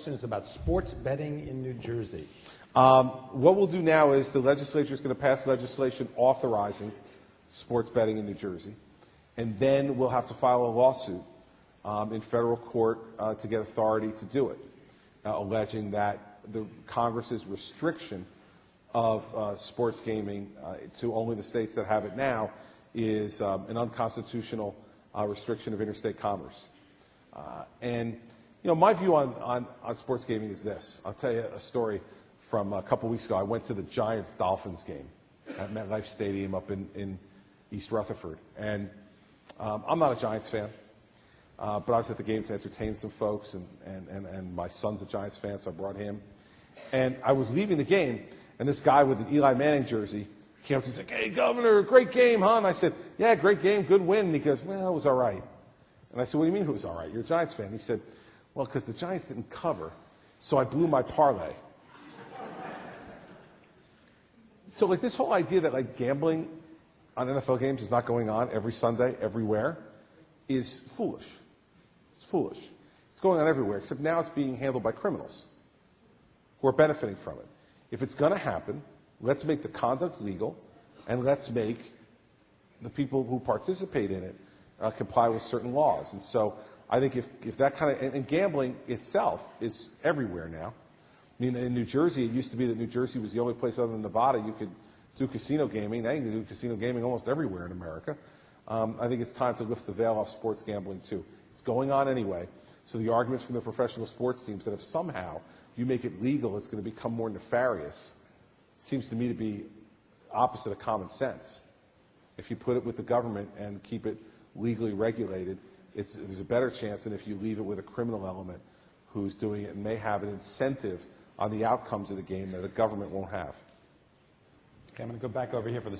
Is about sports betting in New Jersey. What we'll do now is the legislature is going to pass legislation authorizing sports betting in New Jersey, and then we'll have to file a lawsuit in federal court to get authority to do it, alleging that the Congress's restriction of sports gaming to only the states that have it now is an unconstitutional restriction of interstate commerce. And you know, my view on sports gaming is this. I'll tell you a story from a couple weeks ago. I went to the Giants-Dolphins game at MetLife Stadium up in East Rutherford. And I'm not a Giants fan, but I was at the game to entertain some folks, and my son's a Giants fan, so I brought him. And I was leaving the game, and this guy with an Eli Manning jersey came up to me and said, "Hey, Governor, great game, huh?" And I said, "Yeah, great game, good win." And he goes, "Well, it was all right." And I said, "What do you mean it was all right? You're a Giants fan." And he said, "Well, because the Giants didn't cover, so I blew my parlay." So, like, this whole idea that, like, gambling on NFL games is not going on every Sunday, everywhere, is foolish. It's foolish. It's going on everywhere, except now it's being handled by criminals who are benefiting from it. If it's going to happen, let's make the conduct legal, and let's make the people who participate in it comply with certain laws. And so I think if that kind of, and gambling itself is everywhere now. I mean, in New Jersey, it used to be that New Jersey was the only place other than Nevada you could do casino gaming. Now you can do casino gaming almost everywhere in America. I think it's time to lift the veil off sports gambling, too. It's going on anyway. So the arguments from the professional sports teams that if somehow you make it legal, it's going to become more nefarious, seems to me to be opposite of common sense. If you put it with the government and keep it legally regulated, there's a better chance than if you leave it with a criminal element who's doing it and may have an incentive on the outcomes of the game that the government won't have. Okay, I'm going to go back over here for the